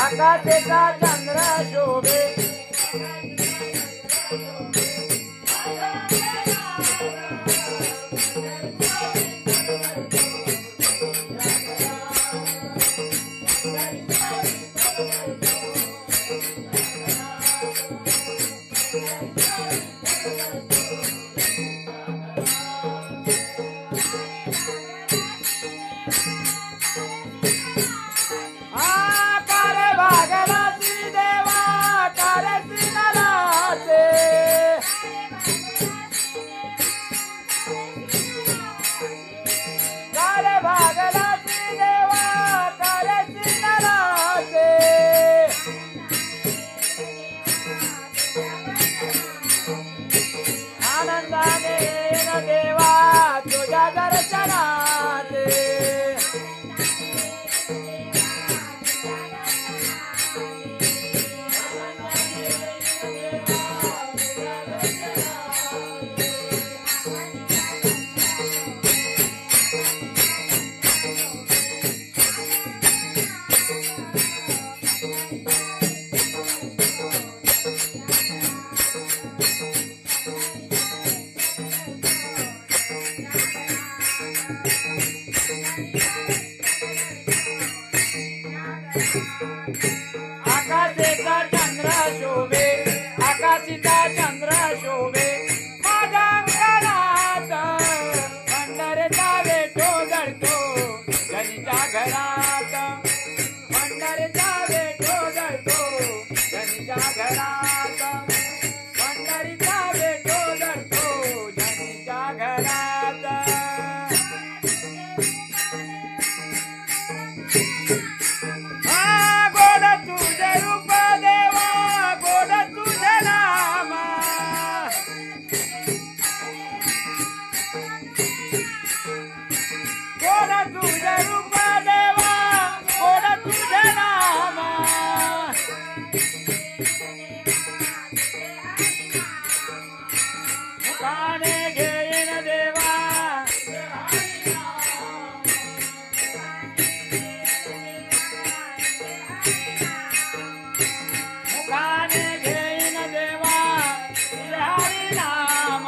आकाशेचा चंद्र शोभे आनंदाने न देवा तुझ्या दर्शनात आकाशेचा चंद्र शोभे आकाशीचा चंद्र शोभे माझ्या अंगणात पंढरीचा वेठो जळतो जनीच्या घरात पंढरीचा वेठो जळतो जनीच्या घरात पंढरीचा वेठो जळतो जनीच्या घरात तुझे रूप देवा गोड तुझे नाम मुखाने घेईन देवा मुखाने घेईन देवा तुझे हरी नाम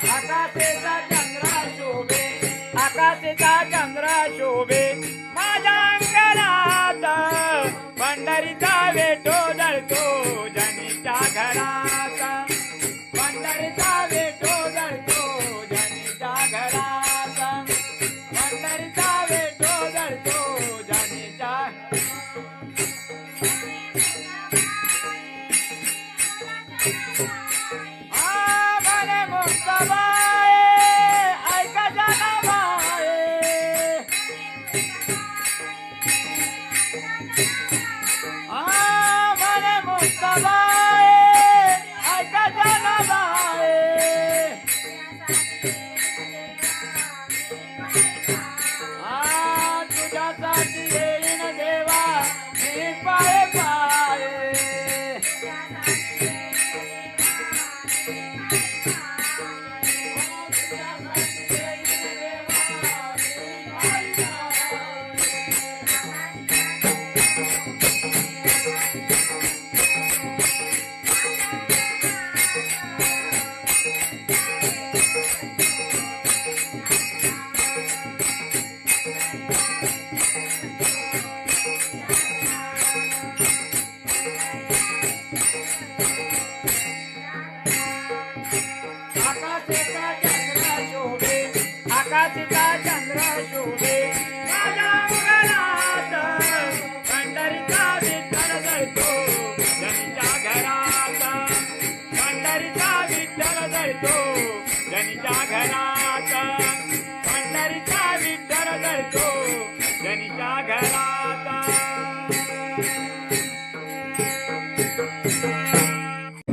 आकाशेचा चंद्र शोभे आकाशेचा चंद्र शोभे माझ्या अंगणात पंढरीचा वेठो जळतो जनीच्या घरात पंढरीचा वेठो जळतो जनीच्या घरात पंढरीचा वेठो जळतो जनीच्या जळतो जनीच्या घरात पंढरीचा विठ्ठल जळतो जनीच्या घरात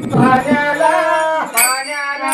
पाण्याला पाण्याला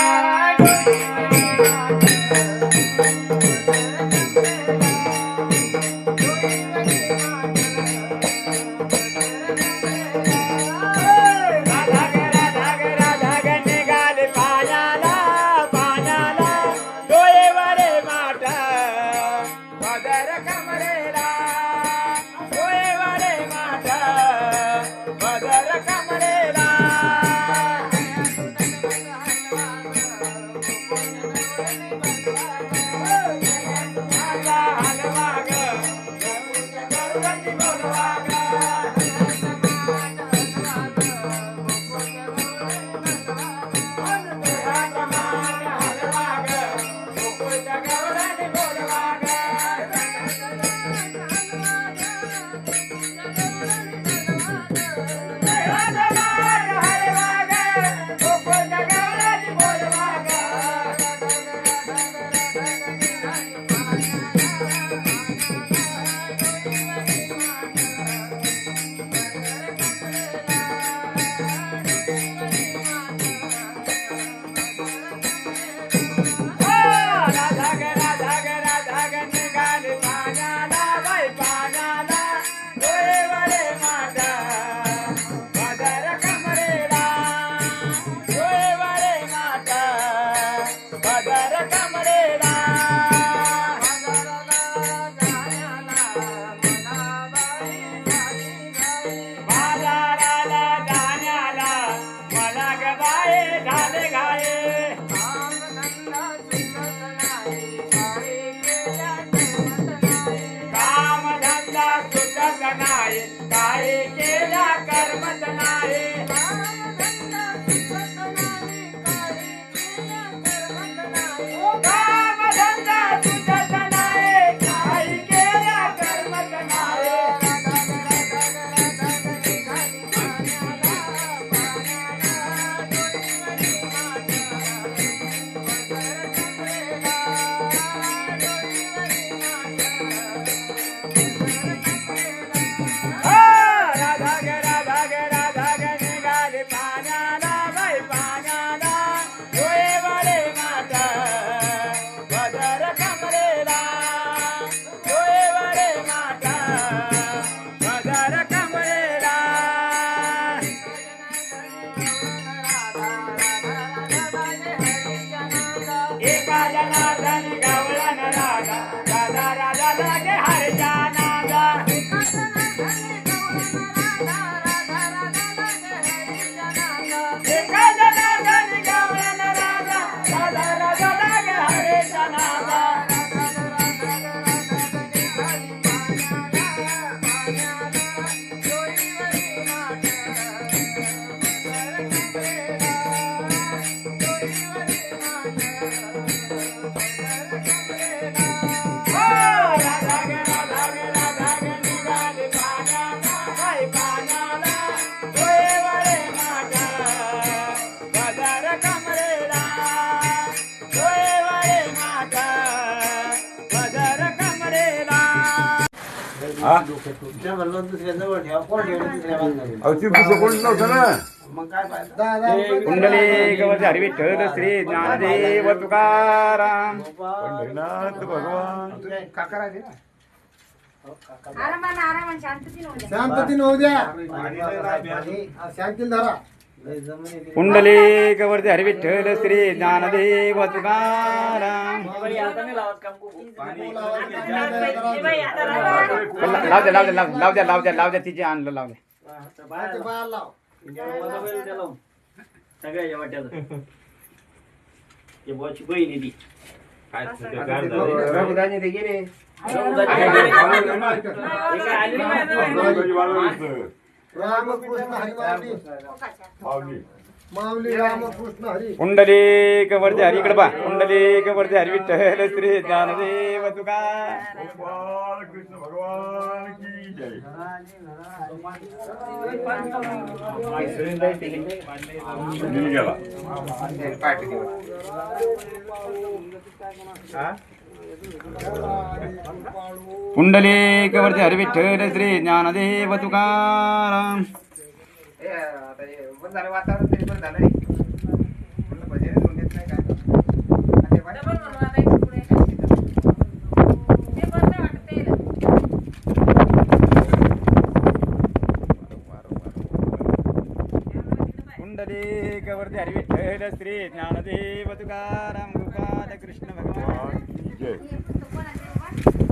कुंडली हरिविठ्ठल श्री ज्ञानदेव तुकाराम पंढरीनाथ भगवान शांततीन होऊ द्या शांतील धरा कुंडली वरती हरिविठ्ठल श्री ज्ञानदेव तुकाराम लाव द्या तिचे आणलं लाव द्या सगळ्या वाट्याला ते बॉची बहीण आहे ती रामकृष्ण हरिवाणी माऊली रामकृष्ण हरी पुंडलिक वरती हरी इकडे पा पुंडलिक वरती हरी विठ्ठल श्री ज्ञानदेव तुकाराम गोपाल कृष्ण भगवान की जय मी गेला पुंडलिक वरती हरी विठ्ठल श्री ज्ञानदेव तुकाराम वातावरण तरी पण झालं नाही म्हणलं भजन होऊन देत नाही काय पुंडलिक वरती हरी विठ्ठल श्री ज्ञानदेव तुकाराम गोपाल कृष्ण भगवान की जय